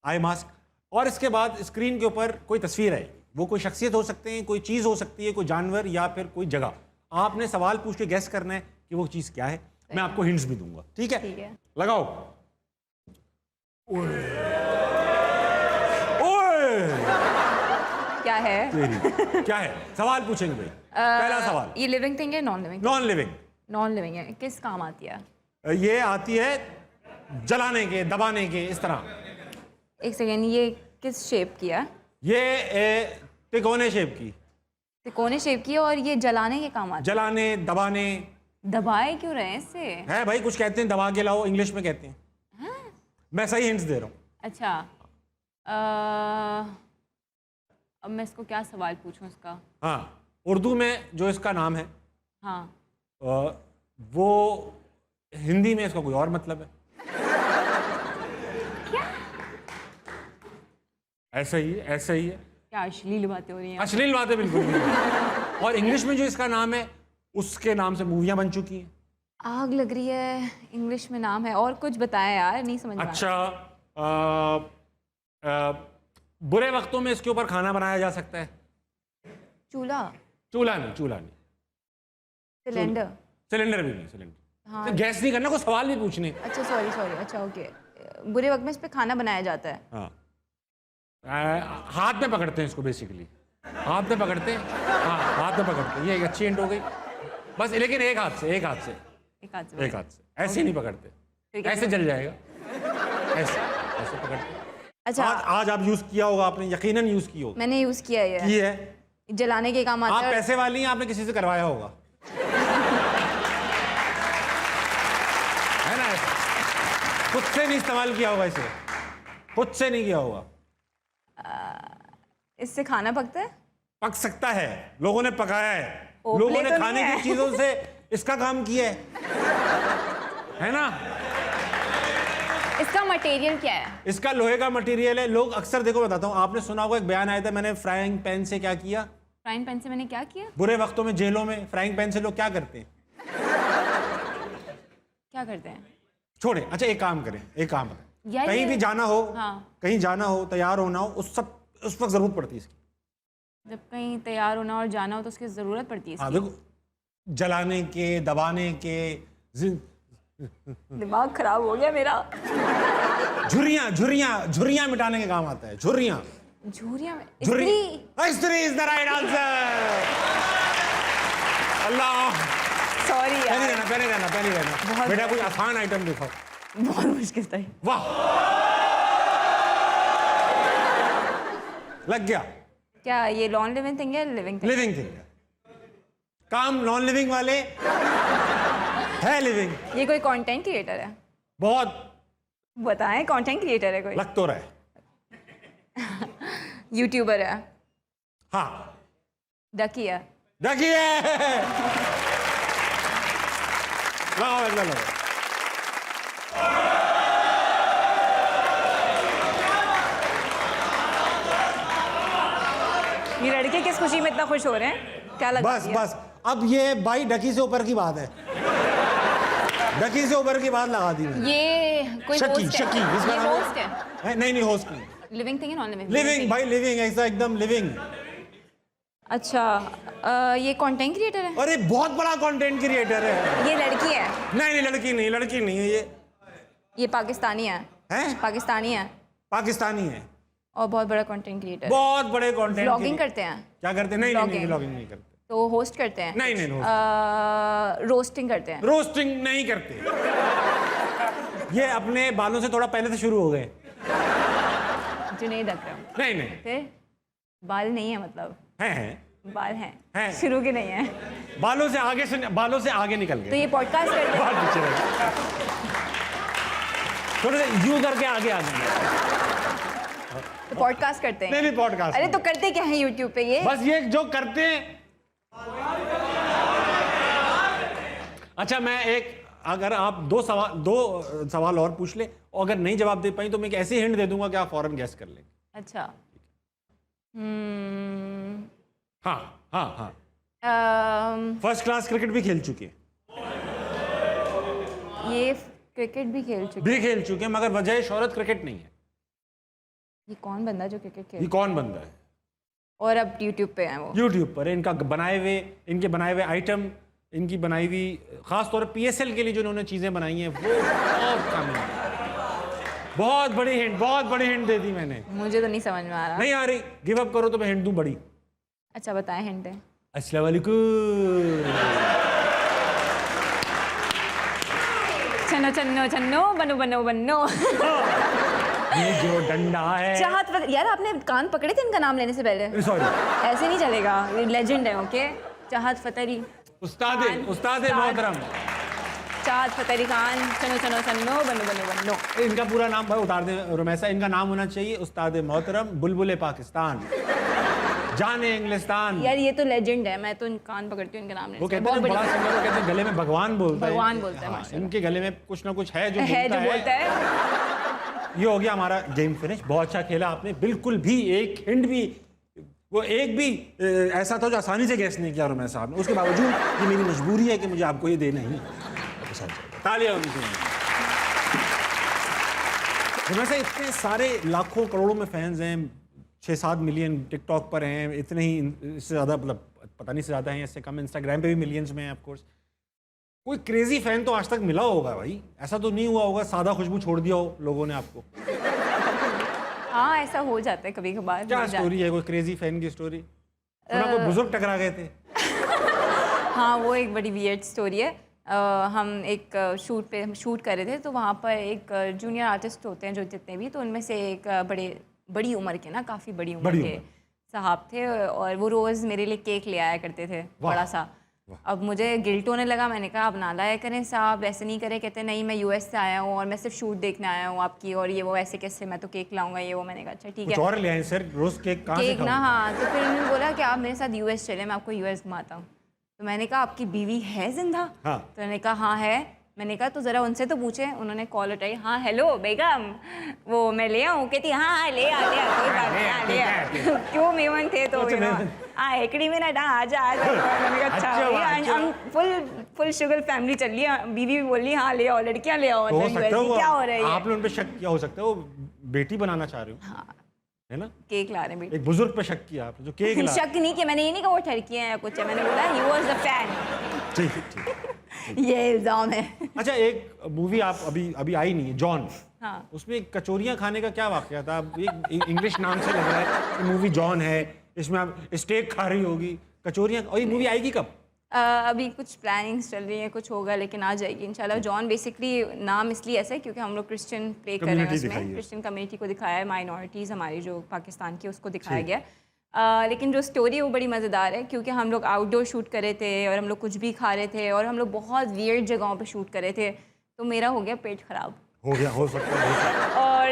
आई मास्क, और इसके बाद स्क्रीन के ऊपर कोई तस्वीर है, वो कोई शख्सियत हो सकते हैं, कोई चीज़ हो सकती है, कोई जानवर या फिर कोई जगह। आपने सवाल पूछ के गैस करना है कि वो चीज़ क्या है। मैं आपको हिंट्स भी दूंगा, ठीक है? लगाओ। क्या है? क्या है? सवाल पूछेंगे भाई। पहला सवाल, ये लिविंग थिंग है नॉन लिविंग? नॉन लिविंग है। किस काम आती है? ये आती है जलाने के, दबाने के, इस तरह। एक सेकेंड, ये किस शेप की है? ये तिकोने शेप की। तिकोने शेप की है और ये जलाने के काम आती है? जलाने, दबाने, दबाए क्यों रहे हैं इससे? है भाई, कुछ कहते हैं दबा के लाओ, इंग्लिश में कहते हैं। मैं सही हिंट्स दे रहा हूँ। अच्छा अब मैं इसको क्या सवाल पूछूं इसका? हाँ, उर्दू में जो इसका नाम है हाँ वो हिंदी में इसका कोई और मतलब है। क्या? ऐसा ही है, ऐसा ही है। क्या अश्लील बातें हो रही हैं? अश्लील बातें बिल्कुल नहीं है। और इंग्लिश में जो इसका नाम है उसके नाम से मूवियाँ बन चुकी हैं। आग लग रही है, इंग्लिश में नाम है, और कुछ बताया यार, नहीं समझ में आ रहा। अच्छा, बुरे वक्तों में इसके ऊपर खाना बनाया जा सकता है। चूल्हा? चूल्हा नहीं। सिलेंडर? सिलेंडर भी नहीं, सिलेंडर। हाँ। तो गैस नहीं करना, कोई सवाल नहीं पूछने। अच्छा सॉरी, अच्छा ओके। बुरे वक्त में इस पे खाना बनाया जाता है। हाँ, हाथ में पकड़ते हैं इसको, बेसिकली हाथ में पकड़ते हैं। हाँ, हाथ में पकड़ते हैं। ये एक अच्छी हिंट हो गई बस, लेकिन एक हाथ से ऐसे नहीं पकड़ते, ऐसे जल जाएगा, ऐसे पकड़ते। अच्छा, आज आप यूज किया होगा आपने, यकीनन यूज किया होगा। मैंने यूज किया है ये है, जलाने के काम आता आप है। पैसे वाली हैं, आपने किसी से करवाया होगा, है ना? ऐसे खुद से नहीं इस्तेमाल किया होगा, इसे खुद से नहीं किया होगा। इससे खाना पकता है? पक सकता है, लोगों ने पकाया है, ओपले लोगों ने तो खाने नहीं की है। चीजों से इसका काम किया है ना? इसका मटेरियल क्या है? इसका लोहे का मटेरियल है। लोग अक्सर, देखो बताता हूँ, आपने सुना होगा एक बयान आया था, मैंने फ्राइंग पैन से क्या किया। फ्राइंग पैन से मैंने क्या किया? बुरे वक्तों में जेलों में फ्राइंग पैन से लोग क्या करते हैं? क्या करते हैं? छोड़े, अच्छा एक काम करें, एक काम बताएं, यार कहीं ये- भी जाना हो, हाँ। कहीं जाना हो, तैयार होना हो, उस वक्त जरूरत पड़ती है इसकी। जब कहीं तैयार होना और जाना हो तो उसकी ज़रूरत पड़ती है हाँ इसकी। देखो, जलाने के, दबाने के, दिमाग खराब हो गया मेरा। झुर्रियां मिटाने के काम आता है। झुर्रियां में इस्त्री is the right answer. Allah, sorry यार, पहले रहना बेटा, कोई आसान आइटम दिखाओ। बहुत मुश्किल था। वाह, लग गया। क्या ये नॉन लिविंग थिंग है, लिविंग थिंग? लिविंग थिंग है। काम नॉन लिविंग वाले है, लिविंग। ये कोई कंटेंट क्रिएटर है? बहुत। बताएं, कंटेंट क्रिएटर है कोई? लग तो रहा है। यूट्यूबर है? हाँ। डकी है? देखिए, लगाओ। ये लड़के किस खुशी में इतना खुश हो रहे हैं? क्या लगा? बस अब ये भाई डकी से ऊपर की बात है। डकी से ऊपर की बात लगा दी मैंने। ये कोई शकी होस्ट है? इसका ये नाम होस्ट है? नहीं, होस्ट नहीं। लिविंग थिंग है, नॉन लिविंग? लिविंग भाई, लिविंग, ऐसा एकदम लिविंग। अच्छा, ये कंटेंट क्रिएटर है? अरे बहुत बड़ा कंटेंट क्रिएटर है। ये लड़की है? नहीं, लड़की नहीं है ये पाकिस्तानी है? हैं? पाकिस्तानी है पाकिस्तानी है और बहुत बड़ा कंटेंट क्रिएटर। बहुत बड़े कंटेंट। व्लॉगिंग करते हैं? क्या करते हैं? नहीं, व्लॉगिंग नहीं करते। तो होस्ट करते हैं? नहीं, रोस्टिंग करते हैं? रोस्टिंग नहीं करते। ये अपने बालों से थोड़ा पहले से शुरू हो गए। जुनैद अकरम? नहीं। फिर बाल नहीं है मतलब? हैं। बाल हैं हैं। शुरू के नहीं है? बालों से आगे निकल गए। तो ये पॉडकास्ट करते हैं? बाल पीछे रह गए। थोड़े से यूं करके आगे आ गए। तो पॉडकास्ट करते हैं? नहीं, पॉडकास्ट। अरे तो करते क्या है यूट्यूब पे ये? बस ये जो करते हैं। अच्छा, मैं अगर आप दो सवाल और पूछ ले, और अगर नहीं जवाब दे पाई तो मैं एक ऐसी हिंट दे दूंगा कि आप फौरन गैस कर लेंगे। अच्छा। हाँ। फर्स्ट क्लास क्रिकेट भी खेल चुके हैं। ये क्रिकेट भी खेल चुके हैं, मगर वजह शोहरत क्रिकेट नहीं है। ये कौन बंदा जो क्रिकेट खेल? ये कौन बंदा है? और अब यूट्यूब पे है वो? यूट्यूब पर है। इनके बनाए हुए आइटम, इनकी बनाई हुई खास तौर पर PSL के लिए जो इन्होंने चीजें बनाई हैं, वो बहुत कामयाब। बहुत बड़ी हिंट दे दी मैंने। मुझे तो नहीं समझ में आ रहा। नहीं आ रही? गिव अप करो तो मैं हिंट दूं बड़ी। अच्छा बताएं, हिंट दें। अस्सलाम वालेकुम। चन्नो बनो। ये जो डंडा है। यार आपने कान पकड़े थे इनका नाम लेने से पहले? सॉरी, ऐसे नहीं चलेगा, ये लेजेंड है। ओके, चाहत फतरी। उस्ताद उस्ताद मोहतरम। चाँद फतेह अली खान, चनो चनो चन्नो बनो बनो बनो। इनका पूरा नाम भाई उतार दें रुमैसा, इनका नाम होना चाहिए उस्ताद मोहतरम बुलबुल पाकिस्तान, जाने इंग्लिस्तान। यार ये तो लेजेंड है, मैं तो कान पकड़ती हूँ इनका नाम वो कहते हैं बड़ा सिंगर, वो कहते हैं गले में भगवान बोलता है, भगवान बोलता है हाँ, माशाल्लाह। इनके गले में कुछ ना कुछ है जो बोलता है। ये हो गया हमारा गेम फिनिश। बहुत अच्छा खेला आपने, बिल्कुल भी एक हिंट भी, वो एक भी ऐसा था जो आसानी से गैस नहीं किया रुमैसा साहब ने। उसके बावजूद ये मेरी मजबूरी है कि मुझे आपको ये देना ही तालियां होनी चाहिए। रुमैसा इतने सारे लाखों करोड़ों में फैंस हैं, 6-7 मिलियन टिकटॉक पर हैं, इतने ही, इससे ज़्यादा मतलब पता नहीं से ज़्यादा हैं, इससे कम इंस्टाग्राम पे भी मिलियंस में हैं ऑफ कोर्स। कोई क्रेजी फैन तो आज तक मिला होगा भाई, ऐसा तो नहीं हुआ होगा सादा खुशबू छोड़ दिया हो लोगों ने आपको? हाँ ऐसा हो जाता है कभी कभार। क्या स्टोरी है कोई क्रेजी फैन की स्टोरी? सुना कोई बुजुर्ग टकरा गए थे? हाँ वो एक बड़ी वियर्ड स्टोरी है। हम एक शूट कर रहे थे, तो वहाँ पर एक जूनियर आर्टिस्ट होते हैं जो जितने भी, तो उनमें से एक बड़ी उम्र के ना, काफ़ी बड़ी उम्र के साहब थे, और वो रोज़ मेरे लिए केक ले आया करते थे बड़ा सा। अब मुझे गिल्ट होने लगा, मैंने कहा आप ना लाया करें साहब, ऐसे नहीं करें। कहते नहीं मैं यूएस से आया हूँ और मैं सिर्फ शूट देखने आया हूँ आपकी, और ये वो ऐसे कैसे मैं तो केक लाऊंगा ये वो। मैंने कहा अच्छा ठीक है, कुछ और ले आए सर, रोज केक कहाँ से केक ना। हाँ तो फिर उन्होंने बोला कि आप मेरे साथ यूएस चले, मैं आपको यूएस घुमाता हूँ। तो मैंने कहा आपकी बीवी है जिंदा? हाँ। तो उन्होंने कहा हाँ है। मैंने कहा तो ज़रा उनसे तो पूछे। उन्होंने कॉल उठाई, हाँ हेलो बेगम, वो मैं ले आऊँ? कहती हाँ ले आ कोई बात नहीं, ले आ। क्यों मेहमान थे तो हाँ एकड़ी मिनट हाँ आजा। मैंने कहा अच्छा, हम फुल शुगर फैमिली चल रही है, बीवी भी बोल रही हाँ ले आओ, लड़कियाँ ले आओ, मतलब क्या हो रहा है? आपने उन पे शक किया, हो सकता है वो बेटी बनाना चाह रहे हो, है ना? केक ला रहे हैं एक बुजुर्ग पे शक किया आपने जो केक ला। शक नहीं किया मैंने, ये नहीं कहा वो ठरकी है या कुछ है, मैंने बोला ही वाज अ फैन। ठीक ये इल्जाम है। अच्छा एक मूवी आप अभी आई नहीं है, जॉन। हाँ। उसमें कचौरियाँ खाने का क्या वाकया था? एक इंग्लिश नाम से लग रहा है कि मूवी जॉन है, इसमें आप स्टेक खा रही होगी, कचौरियाँ, और ये मूवी आएगी कब? अभी कुछ प्लानिंग्स चल रही हैं, कुछ होगा लेकिन आ जाएगी इंशाल्लाह। जॉन बेसिकली नाम इसलिए ऐसा है क्योंकि हम लोग क्रिश्चियन प्ले कर रहे हैं उसमें, क्रिश्चियन कम्युनिटी को दिखाया है, माइनॉरिटीज़ हमारी जो पाकिस्तान की उसको दिखाया गया। लेकिन जो स्टोरी है वो बड़ी मज़ेदार है क्योंकि हम लोग आउटडोर शूट कर रहे थे और हम लोग कुछ भी खा रहे थे और हम लोग बहुत वियर्ड जगहों पे शूट कर रहे थे, तो मेरा हो गया पेट ख़राब। हो सकता है। और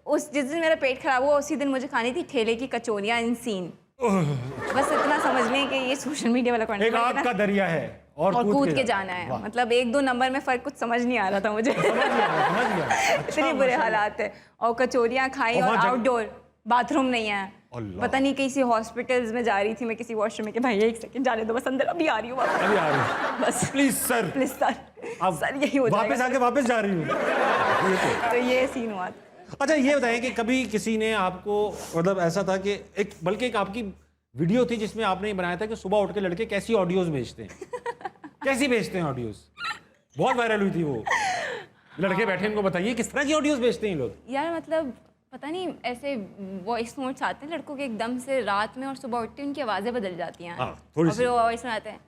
उस जिस दिन मेरा पेट ख़राब हुआ उसी दिन मुझे खानी थी ठेले की कचौरियाँ इन सीन। बस इतना समझ लें कि ये सोशल मीडिया वाला कंटेंट एक आग का दरिया है और कूद के जाना है। मतलब 1-2 नंबर में फ़र्क कुछ समझ नहीं आ रहा था मुझे। इतने बुरे हालात है। और कचौरियाँ खाई और आउटडोर, बाथरूम नहीं है, पता नहीं किसी हॉस्पिटल्स में जा रही थी मैं किसी वॉशरूम में कि भाई 1 सेकंड जाने दो बस अंदर, अभी आ रही हूँ बस प्लीज सर सर यही हो जाएगा। वापस जा रही हूँ। तो ये सीन हुआ। अच्छा ये बताएं कि कभी किसी ने आपको, मतलब ऐसा था कि बल्कि एक आपकी वीडियो थी जिसमें आपने ये बनाया था कि सुबह उठ के लड़के कैसी ऑडियोज भेजते हैं, कैसी भेजते हैं ऑडियोज, बहुत वायरल हुई थी वो। लड़के बैठे इनको बताइए किस तरह की ऑडियोज भेजते हैं लोग। यार मतलब पता नहीं ऐसे वॉइस नोट्स आते हैं लड़कों के एकदम से रात में और सुबह उठते उनकी आवाज़ें बदल जाती हैं और फिर वो वॉइस में आते हैं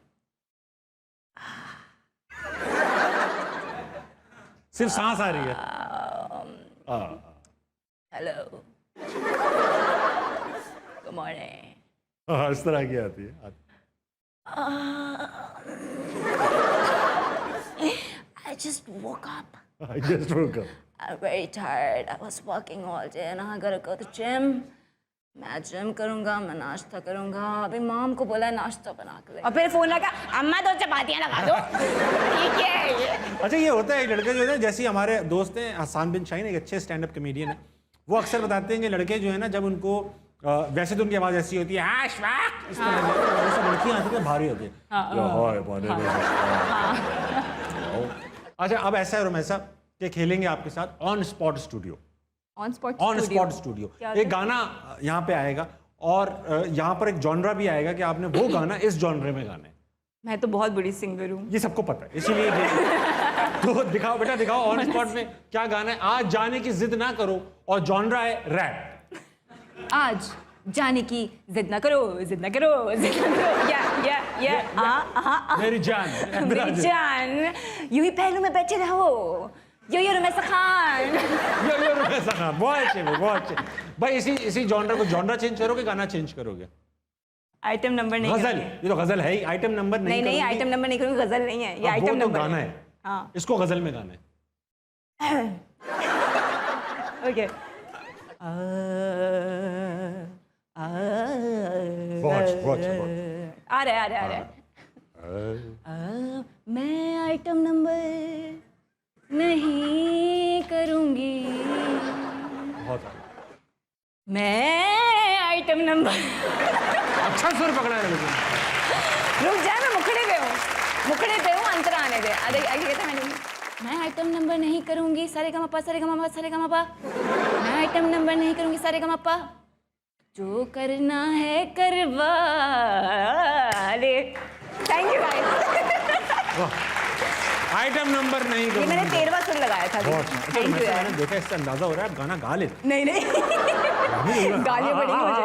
सिर्फ सांस आ रही है। हेलो गुड मॉर्निंग, इस तरह की आती है। I just woke up. I'm I'm very tired. I was working all day and I gotta go to gym. मैं जिम करूँगा, मैं नाश्ता करूँगा, अभी माम को बोला नाश्ता बना के ले, और फिर फोन लगा अम्मा 2 चपातियाँ लगा दो। ठीक है ये। अच्छा ये होता है लड़के जो है, जैसे हमारे दोस्त हैं हसान बिन शाहीन, एक अच्छे स्टैंड अप कमेडियन है, वो अक्सर बताते हैं कि लड़के जो है ना जब उनको वैसे तो उनकी आवाज़ ऐसी होती है इस तरह की, लड़कियाँ आती है भारी होती है। अच्छा अब ऐसा है रुमैसा कि खेलेंगे आपके साथ on spot studio. On spot studio एक गाना यहाँ पे आएगा और यहाँ पर एक जॉनरा भी आएगा कि आपने वो गाना इस जॉनरे में गाना है। मैं तो बहुत बड़ी सिंगर हूँ, ये सबको पता है, इसीलिए तो दिखाओ बेटा दिखाओ ऑन स्पॉट में क्या गाना है। आज जाने की जिद ना करो और जॉनरा है रैप। आज जाने की जिद ना करो, जिद ना करो, जिद ना करो, या मेरी जान मेरी जान, यूं ही पहलू में बैठे रहो, यो रुमैसा खान, यो रुमैसा खान। बहुत अच्छे बहुत अच्छे भाई। इसी जॉनरा को जॉनरा चेंज करोगे, गाना चेंज करोगे? आइटम नंबर नहीं गजल, करूंगी। ये तो गजल है ही, आइटम नंबर नहीं नहीं करूंगी। आइटम नंबर नहीं करूंगी, गजल नहीं है ये, अब आइटम वो तो नंबर गाना है, हाँ इसको गजल में गाना है। ओके बहुत आ रहा है मैं आइटम नंबर नहीं करूंगी, बहुत मैं आइटम नंबर अच्छा सुर पकड़ा है लेकिन। रुक जा, मैं मुखड़े पे हूँ, अंतर आने दे। अरे आगे कहते मैं आइटम नंबर नहीं करूंगी, सारे का मप्पा सारे का मप्पा सारे का मप्पा, मैं आइटम नंबर नहीं करूंगी, सारे का मप्पा, जो करना है करवा ले। Thank you guys. Item number नहीं ये करूंगी। मैंने 13वां सुर लगाया था। बहुत थैंक यू यार। मैंने देखा, इससे अंदाजा हो रहा है आप गाना गा लेते। नहीं गालियाँ पड़ेंगी मुझे।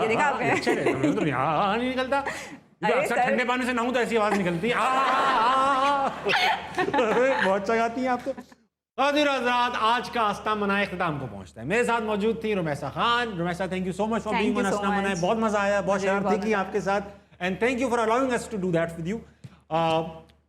ये देखा आपने? अच्छे रहते हैं, तो यहाँ नहीं निकलता। अरे अक्सर सर। ठंडे पानी से नहाऊं तो ऐसी आवाज निकलती है। बहुत चगाती हैं आप तो। ख़ातिन हज़रात, आज का आस्था मनाए इख्तिताम को पहुंचता है। मेरे साथ मौजूद थी Rumaisa Khan. Rumaisa, thank you so much for being on Aastha मनाए। बहुत मजा आया, बहुत शरारती की आपके साथ, and thank you for allowing us to do that with you.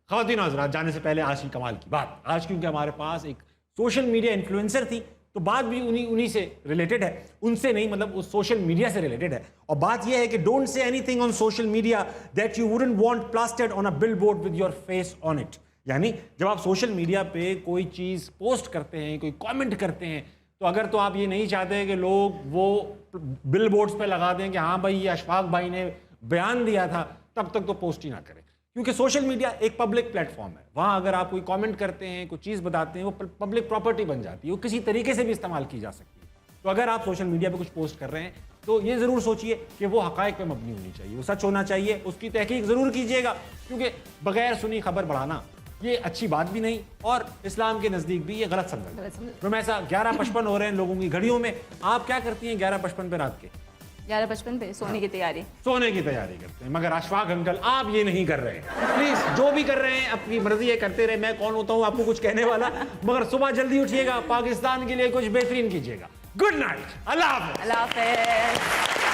ख़ातिन हज़रात, जाने से पहले आज की कमाल की बात, आज क्योंकि हमारे पास एक सोशल मीडिया इन्फ्लुएंसर थी, तो बात भी उन्हीं से रिलेटेड है, उनसे नहीं, मतलब उस सोशल मीडिया से रिलेटेड है। और बात यह है कि don't say anything on social media that you wouldn't want plastered on a billboard with your face on it. यानी जब आप सोशल मीडिया पे कोई चीज़ पोस्ट करते हैं, कोई कमेंट करते हैं, तो अगर तो आप ये नहीं चाहते कि लोग वो बिलबोर्ड्स पे लगा दें कि हाँ भाई ये अशफाक भाई ने बयान दिया था, तब तक तो पोस्ट ही ना करें, क्योंकि सोशल मीडिया एक पब्लिक प्लेटफॉर्म है। वहाँ अगर आप कोई कमेंट करते हैं, कोई चीज़ बताते हैं, वो पब्लिक प्रॉपर्टी बन जाती है, वो किसी तरीके से भी इस्तेमाल की जा सकती है। तो अगर आप सोशल मीडिया पे कुछ पोस्ट कर रहे हैं, तो ये ज़रूर सोचिए कि वो हक़ाइक़ पे मबनी होनी चाहिए, वो सच होना चाहिए, उसकी तहकीक ज़रूर कीजिएगा, क्योंकि बगैर सुनी खबर बढ़ाना ये अच्छी बात भी नहीं, और इस्लाम के नज़दीक भी ये गलत समझ। रुमैसा, 11:55 हो रहे हैं लोगों की घड़ियों में, आप क्या करती हैं 11:55 पे रात के? 11:55 पे सोने की तैयारी। सोने की तैयारी करते हैं, मगर अशफाक अंकल आप ये नहीं कर रहे हैं। प्लीज जो भी कर रहे हैं अपनी मर्जी है, करते रहे, मैं कौन होता हूँ आपको कुछ कहने वाला, मगर सुबह जल्दी उठिएगा, पाकिस्तान के लिए कुछ बेहतरीन कीजिएगा। गुड नाइट, अल्लाह हाफ़िज़। अल्लाह हाफ़िज़।